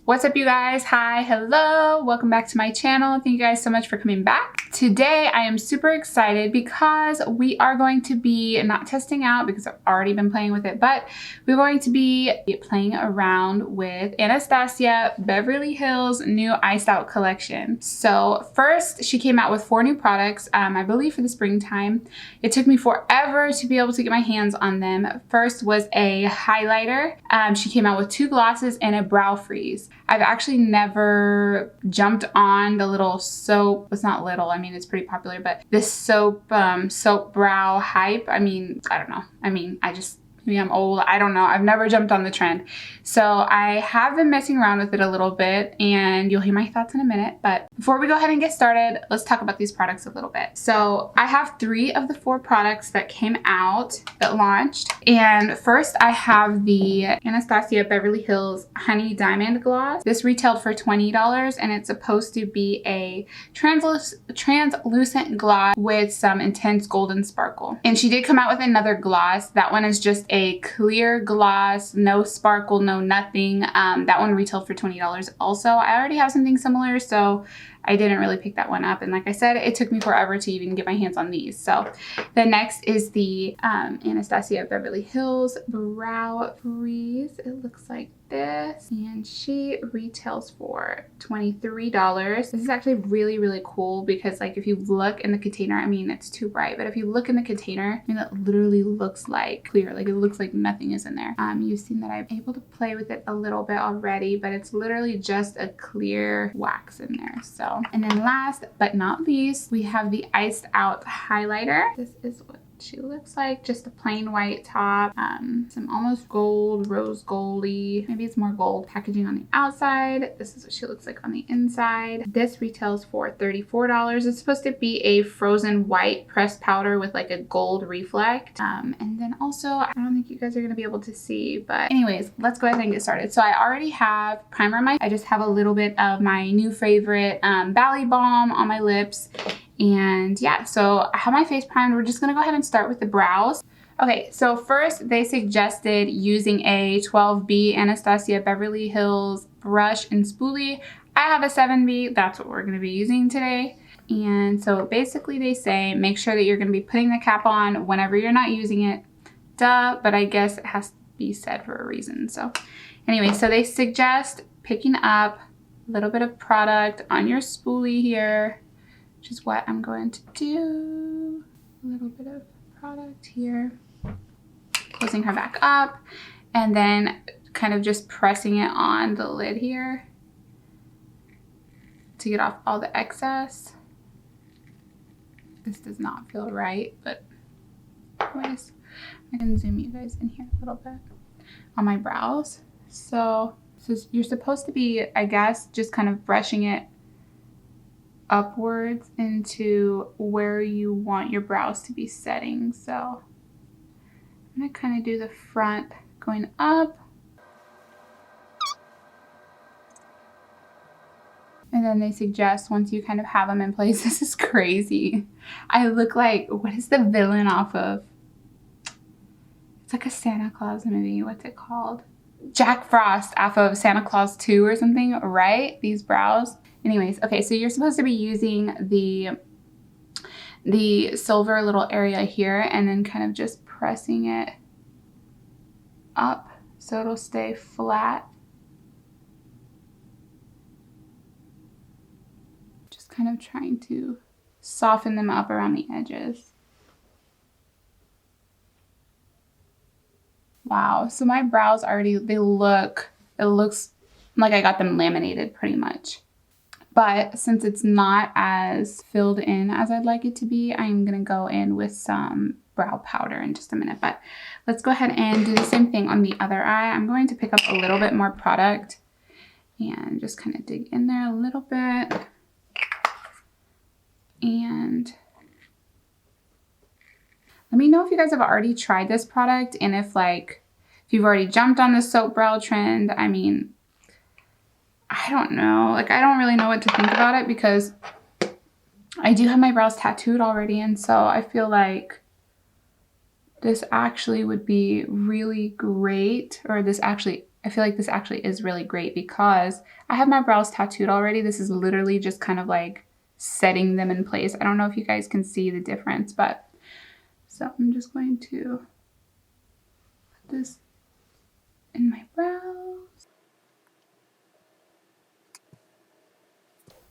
What's up, you guys? Hi, hello, welcome back to my channel. Thank you guys so much for coming back. Today I am super excited because we are going to be not testing out because I've already been playing with it, but we're going to be playing around with Anastasia Beverly Hills new iced out collection. So first she came out with 4 new products, I believe for the springtime. It took me forever to be able to get my hands on them. First was a highlighter. She came out with 2 glosses and a brow freeze. I've actually never jumped on the little soap. It's not little, I mean, it's pretty popular, but this soap brow hype. I mean, I don't know. I mean, maybe I'm old. I don't know. I've never jumped on the trend. So I have been messing around with it a little bit and you'll hear my thoughts in a minute. But before we go ahead and get started, let's talk about these products a little bit. So I have 3 of the 4 products that came out that launched. And first I have the Anastasia Beverly Hills Honey Diamond Gloss. This retailed for $20 and it's supposed to be a translucent gloss with some intense golden sparkle. And she did come out with another gloss. That one is just a clear gloss, no sparkle, no nothing. That one retailed for $20 also. I already have something similar, so I didn't really pick that one up. And like I said, it took me forever to even get my hands on these. So the next is the Anastasia Beverly Hills Brow Freeze. It looks like this, and she retails for $23. This is actually really, really cool because like if you look in the container, I mean, it's too bright, but if you look in the container, I mean, it literally looks like clear. Like it looks like nothing is in there. You've seen that I'm able to play with it a little bit already, but it's literally just a clear wax in there. So, and then last but not least, we have the iced out highlighter. This is what she looks like, just a plain white top, some almost gold, rose goldy, maybe it's more gold packaging on the outside. This is what she looks like on the inside. This retails for $34. It's supposed to be a frozen white pressed powder with like a gold reflect. And then also, I don't think you guys are gonna be able to see, but anyways, let's go ahead and get started. So I already have primer on I just have a little bit of my new favorite Bally Balm on my lips. And yeah, so I have my face primed. We're just gonna go ahead and start with the brows. Okay, so first they suggested using a 12B Anastasia Beverly Hills brush and spoolie. I have a 7B, that's what we're gonna be using today. And so basically they say, make sure that you're gonna be putting the cap on whenever you're not using it. Duh, but I guess it has to be said for a reason. So anyway, so they suggest picking up a little bit of product on your spoolie here, which is what I'm going to do. A little bit of product here, closing her back up, and then kind of just pressing it on the lid here to get off all the excess. This does not feel right, but anyways, I can zoom you guys in here a little bit on my brows. So you're supposed to be, I guess, just kind of brushing it upwards into where you want your brows to be setting. So I'm gonna kind of do the front going up, and then they suggest once you kind of have them in place, this is crazy, I look like, what is the villain off of, it's like a Santa Claus movie, what's it called, Jack Frost off of Santa Claus 2 or something, right? These brows. Anyways, okay, so you're supposed to be using the silver little area here and then kind of just pressing it up so it'll stay flat. Just kind of trying to soften them up around the edges. Wow, so my brows already, it looks like I got them laminated pretty much. But since it's not as filled in as I'd like it to be, I'm gonna go in with some brow powder in just a minute. But let's go ahead and do the same thing on the other eye. I'm going to pick up a little bit more product and just kind of dig in there a little bit. And let me know if you guys have already tried this product and if you've already jumped on the soap brow trend. I mean, I don't know, like I don't really know what to think about it because I do have my brows tattooed already, and so I feel like this actually would be really great, or this actually I feel like this actually is really great because I have my brows tattooed already. This is literally just kind of like setting them in place. I don't know if you guys can see the difference, but so I'm just going to put this in my brows.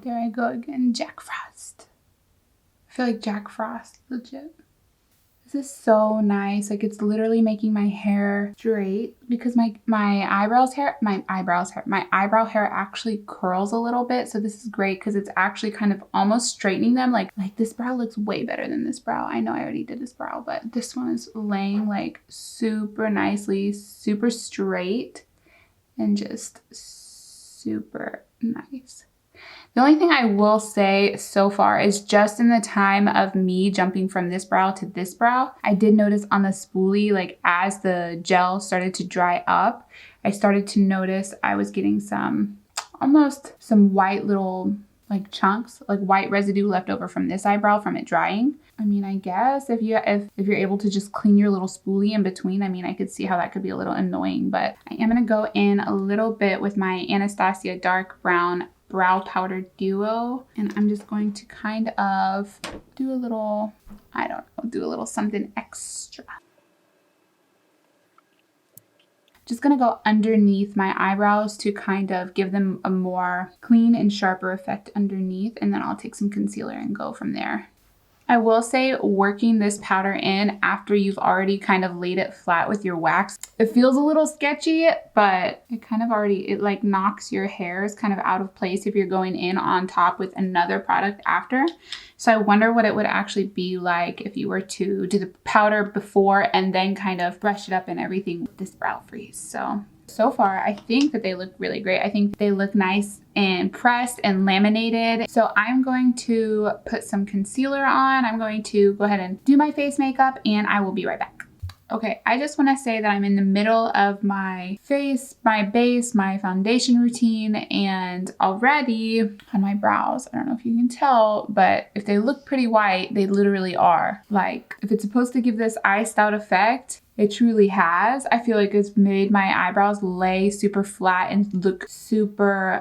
There I go again, Jack Frost. I feel like Jack Frost, legit. This is so nice. Like it's literally making my hair straight because my eyebrow hair actually curls a little bit. So this is great because it's actually kind of almost straightening them. Like this brow looks way better than this brow. I know I already did this brow, but this one is laying like super nicely, super straight, and just super nice. The only thing I will say so far is just in the time of me jumping from this brow to this brow, I did notice on the spoolie, like as the gel started to dry up, I started to notice I was getting almost some white little like chunks, like white residue left over from this eyebrow from it drying. I mean, I guess if you're able to just clean your little spoolie in between, I mean, I could see how that could be a little annoying, but I am gonna go in a little bit with my Anastasia dark brown brow powder duo, and I'm just going to kind of do a little, I don't know, do a little something extra. Just gonna go underneath my eyebrows to kind of give them a more clean and sharper effect underneath, and then I'll take some concealer and go from there. I will say working this powder in after you've already kind of laid it flat with your wax, it feels a little sketchy, but it kind of already, it like knocks your hairs kind of out of place if you're going in on top with another product after. So I wonder what it would actually be like if you were to do the powder before and then kind of brush it up and everything with this brow freeze. So far, I think that they look really great. I think they look nice and pressed and laminated. So I'm going to put some concealer on. I'm going to go ahead and do my face makeup and I will be right back. Okay, I just want to say that I'm in the middle of my face, my base, my foundation routine, and already on my brows, I don't know if you can tell, but if they look pretty white, they literally are. Like, if it's supposed to give this iced out effect, it truly has. I feel like it's made my eyebrows lay super flat and look super,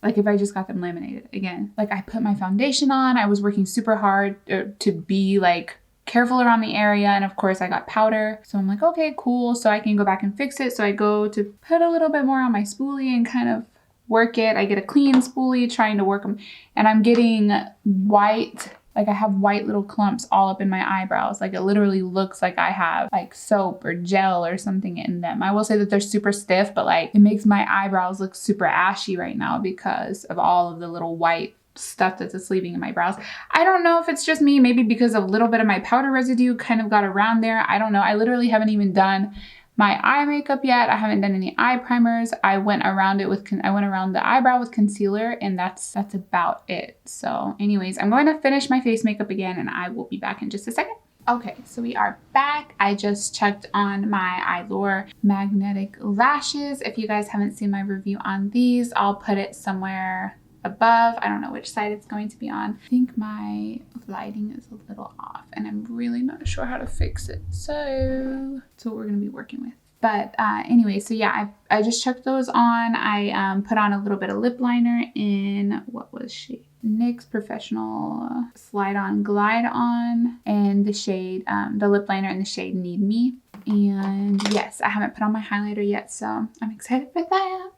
like if I just got them laminated again. Like I put my foundation on, I was working super hard to be like careful around the area, and of course I got powder, so I'm like, okay, cool, so I can go back and fix it. So I go to put a little bit more on my spoolie and kind of work it. I get a clean spoolie trying to work them, and I'm getting white, like I have white little clumps all up in my eyebrows. Like it literally looks like I have like soap or gel or something in them. I will say that they're super stiff, but like it makes my eyebrows look super ashy right now because of all of the little white stuff that's leaving in my brows. I don't know if it's just me, maybe because a little bit of my powder residue kind of got around there. I don't know. I literally haven't even done my eye makeup yet. I haven't done any eye primers. I went around the eyebrow with concealer, and that's about it. So anyways, I'm going to finish my face makeup again and I will be back in just a second. Okay, so we are back. I just checked on my Eyelure magnetic lashes. If you guys haven't seen my review on these, I'll put it somewhere above. I don't know which side it's going to be on. I think my lighting is a little off and I'm really not sure how to fix it. So that's what we're going to be working with. But anyway, so yeah, I just checked those on. I put on a little bit of lip liner in, what was she? NYX Professional Slide On Glide On, and the shade, the lip liner in the shade Need Me. And yes, I haven't put on my highlighter yet, so I'm excited for that.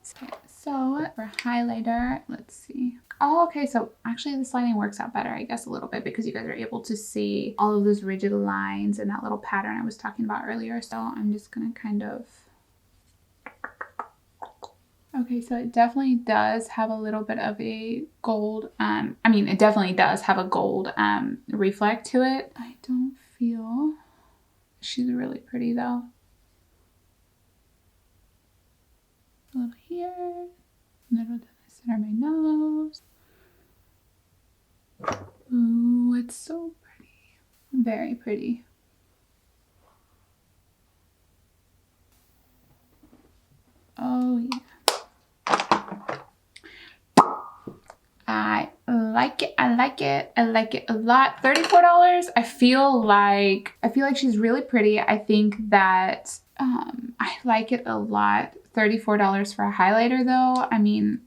So for highlighter, let's see. Oh, okay, so actually this lighting works out better, I guess, a little bit because you guys are able to see all of those rigid lines and that little pattern I was talking about earlier. So I'm just gonna kind of, okay, so it definitely does have a little bit of a gold, it definitely does have a gold reflect to it. I don't feel, she's really pretty though. A little here, a little down the center of my nose. Ooh, it's so pretty. Very pretty. Oh yeah. I like it. I like it. I like it a lot. $34. I feel like she's really pretty. I think that I like it a lot. $34 for a highlighter though. I mean,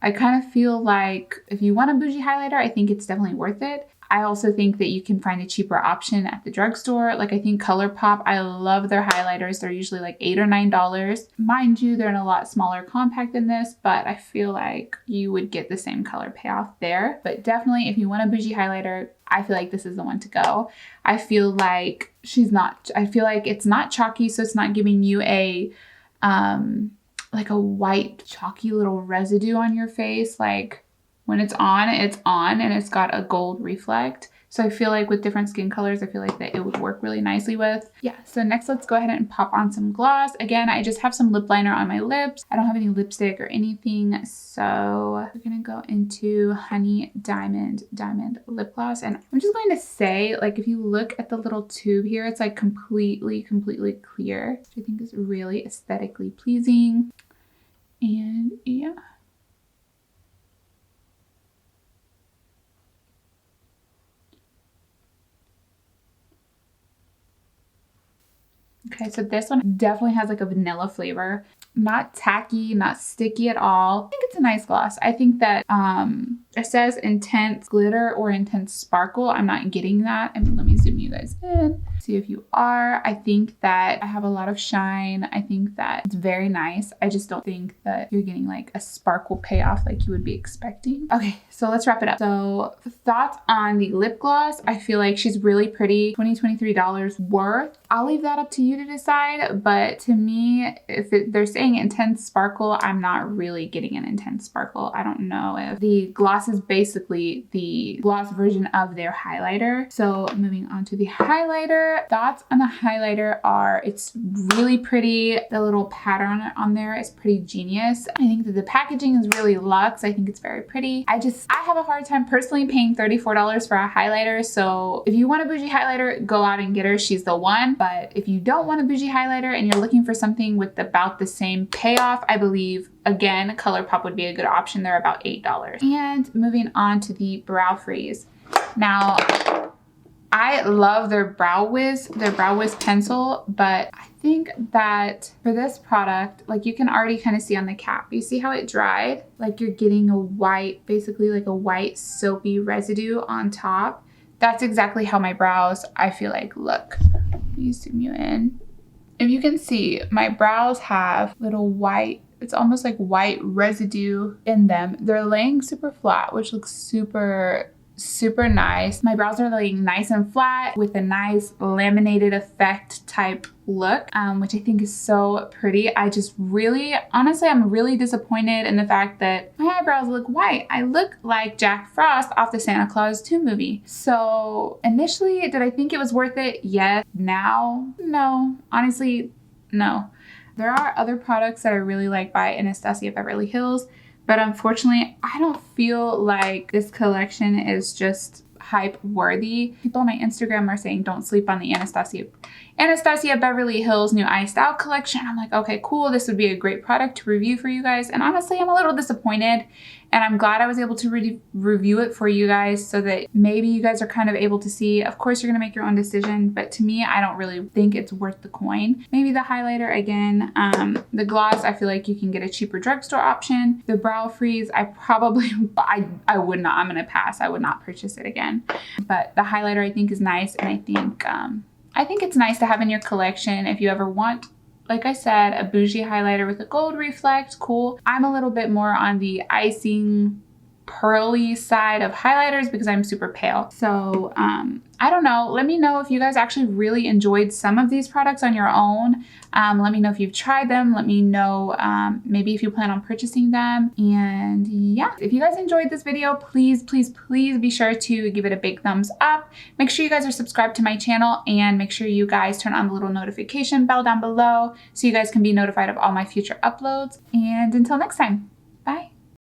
I kind of feel like if you want a bougie highlighter, I think it's definitely worth it. I also think that you can find a cheaper option at the drugstore. Like I think ColourPop, I love their highlighters. They're usually like $8 or $9. Mind you, they're in a lot smaller compact than this, but I feel like you would get the same color payoff there. But definitely if you want a bougie highlighter, I feel like this is the one to go. I feel like it's not chalky, so it's not giving you a, like a white chalky little residue on your face. Like when it's on and it's got a gold reflect. So I feel like with different skin colors, I feel like that it would work really nicely with. Yeah, so next let's go ahead and pop on some gloss. Again, I just have some lip liner on my lips. I don't have any lipstick or anything. So we're gonna go into Honey Diamond lip gloss. And I'm just going to say, like, if you look at the little tube here, it's like completely clear, which I think is really aesthetically pleasing. And yeah. Okay, so this one definitely has like a vanilla flavor. Not tacky, not sticky at all. I think it's a nice gloss. I think that it says intense glitter or intense sparkle. I'm not getting that. I mean, let me zoom you guys in. See if you are. I think that I have a lot of shine. I think that it's very nice. I just don't think that you're getting like a sparkle payoff like you would be expecting. Okay, so let's wrap it up. So thoughts on the lip gloss. I feel like she's really pretty. $23 worth. I'll leave that up to you to decide, but to me, if they're saying intense sparkle, I'm not really getting an intense sparkle. I don't know if the gloss is basically the gloss version of their highlighter. So moving on to the highlighter. Thoughts on the highlighter are it's really pretty. The little pattern on there is pretty genius. I think that the packaging is really luxe. I think it's very pretty. I have a hard time personally paying $34 for a highlighter. So if you want a bougie highlighter, go out and get her. She's the one. But if you don't want a bougie highlighter and you're looking for something with about the same payoff, I believe, again, ColourPop would be a good option. They're about $8. And moving on to the Brow Freeze. Now, I love their Brow Wiz pencil, but I think that for this product, like you can already kind of see on the cap, you see how it dried? Like you're getting a white, basically like a white soapy residue on top. That's exactly how my brows, I feel like, look. Let me zoom you in. If you can see, my brows have little white, it's almost like white residue in them. They're laying super flat, which looks super nice. My brows are laying nice and flat with a nice laminated effect type look, which I think is so pretty. I just really, honestly, I'm really disappointed in the fact that my eyebrows look white. I look like Jack Frost off the Santa Claus 2 movie. So initially, did I think it was worth it? Yes. Now, no. Honestly, no. There are other products that I really like by Anastasia Beverly Hills, but unfortunately, I don't feel like this collection is just hype worthy. People on my Instagram are saying don't sleep on the Anastasia Beverly Hills new ICED Out collection. I'm like, okay, cool. This would be a great product to review for you guys. And honestly, I'm a little disappointed. And I'm glad I was able to review it for you guys so that maybe you guys are kind of able to see. Of course, you're going to make your own decision. But to me, I don't really think it's worth the coin. Maybe the highlighter again. The gloss, I feel like you can get a cheaper drugstore option. The Brow Freeze, I would not. I'm going to pass. I would not purchase it again. But the highlighter I think is nice. And I think it's nice to have in your collection if you ever want, like I said, a bougie highlighter with a gold reflect, cool. I'm a little bit more on the icing pearly side of highlighters because I'm super pale. So I don't know. Let me know if you guys actually really enjoyed some of these products on your own. Let me know if you've tried them. Let me know maybe if you plan on purchasing them. And yeah, if you guys enjoyed this video, please be sure to give it a big thumbs up. Make sure you guys are subscribed to my channel and make sure you guys turn on the little notification bell down below so you guys can be notified of all my future uploads. And until next time.